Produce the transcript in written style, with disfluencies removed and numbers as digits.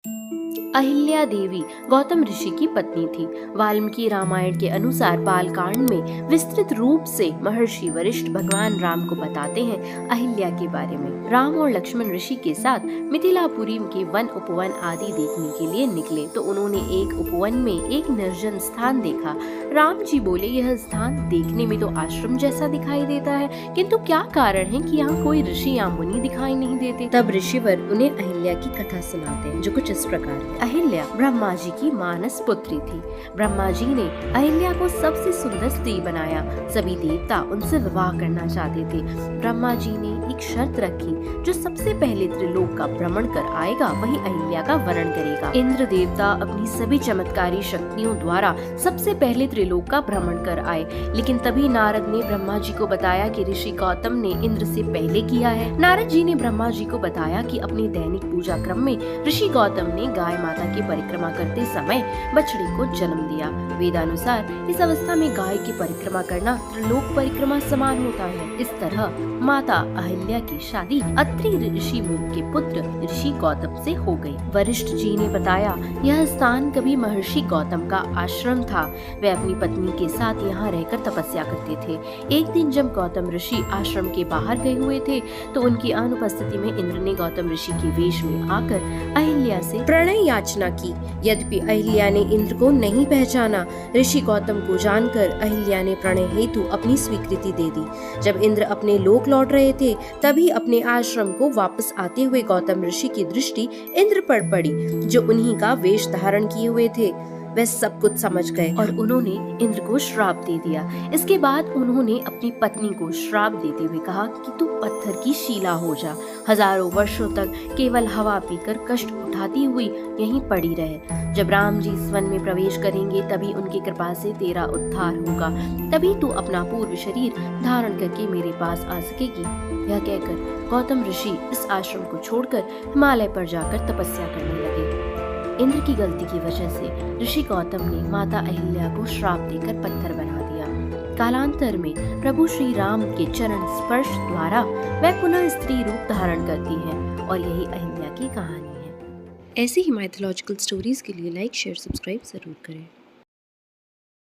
अहिल्या देवी गौतम ऋषि की पत्नी थी। वाल्मीकि रामायण के अनुसार बालकांड में विस्तृत रूप से महर्षि वशिष्ठ भगवान राम को बताते हैं अहिल्या के बारे में। राम और लक्ष्मण ऋषि के साथ मिथिलापुरी के वन उपवन आदि देखने के लिए निकले तो उन्होंने एक उपवन में एक निर्जन स्थान देखा। राम जी बोले, यह स्थान देखने में तो आश्रम जैसा दिखाई देता है, किंतु क्या कारण है कि यहाँ कोई ऋषि या मुनि दिखाई नहीं देते। तब ऋषिवर उन्हें अहिल्या की कथा सुनाते हैं, जो कुछ इस प्रकार है। अहिल्या ब्रह्मा जी की मानस पुत्री थी। ब्रह्मा जी ने अहिल्या को सबसे सुंदर स्त्री बनाया। सभी देवता उनसे विवाह करना चाहते थे। ब्रह्मा जी ने एक शर्त रखी, जो सबसे पहले त्रिलोक का भ्रमण कर आएगा वही अहिल्या का वरण करेगा। इंद्र देवता अपनी सभी चमत्कारी शक्तियों द्वारा सबसे पहले त्रिलोक का भ्रमण कर आए, लेकिन तभी नारद ने ब्रह्मा जी को बताया कि ऋषि गौतम ने इंद्र से पहले किया है। नारद जी ने ब्रह्मा जी को बताया कि अपने दैनिक पूजा क्रम में ऋषि गौतम ने गाय माता की परिक्रमा करते समय बछड़े को जन्म दिया। वेदानुसार इस अवस्था में गाय की परिक्रमा करना त्रिलोक परिक्रमा समान होता है। इस तरह माता अहिल्या की शादी अत्रि ऋषि के पुत्र ऋषि गौतम से हो गई। वशिष्ठ जी ने बताया, यह स्थान कभी महर्षि गौतम का आश्रम था। वे अपनी पत्नी के साथ यहाँ रहकर तपस्या करते थे। एक दिन जब गौतम ऋषि आश्रम के बाहर गए हुए थे तो उनकी अनुपस्थिति में इंद्र ने गौतम ऋषि के वेश में आकर अहिल्या से प्रणय याचना की। यद्यपि अहिल्या ने इंद्र को नहीं पहचाना, ऋषि गौतम को जानकर अहिल्या ने प्रणय हेतु अपनी स्वीकृति दे दी। जब इंद्र अपने लोक लौट रहे थे तभी अपने आश्रम को वापस आते हुए गौतम ऋषि की दृष्टि इंद्र पर पड़ी, जो उन्हीं का वेश धारण किए हुए थे। वे सब कुछ समझ गए और उन्होंने इंद्र को श्राप दे दिया। इसके बाद उन्होंने अपनी पत्नी को श्राप देते हुए कहा कि तू पत्थर की शिला हो जा, हजारों वर्षों तक केवल हवा पीकर कष्ट उठाती हुई यहीं पड़ी रहे। जब राम जी इस वन में प्रवेश करेंगे तभी उनकी कृपा से तेरा उद्धार होगा, तभी तू अपना पूर्व शरीर धारण करके मेरे पास आ सकेगी। यह कहकर गौतम ऋषि इस आश्रम को छोड़कर हिमालय पर जाकर तपस्या करने लगे। इंद्र की गलती की वजह से ऋषि गौतम ने माता अहिल्या को श्राप देकर पत्थर बना दिया। कालांतर में प्रभु श्री राम के चरण स्पर्श द्वारा वह पुनः स्त्री रूप धारण करती हैं और यही अहिल्या की कहानी है। ऐसी ही माइथोलॉजिकल स्टोरीज के लिए लाइक, शेयर, सब्सक्राइब जरूर करें।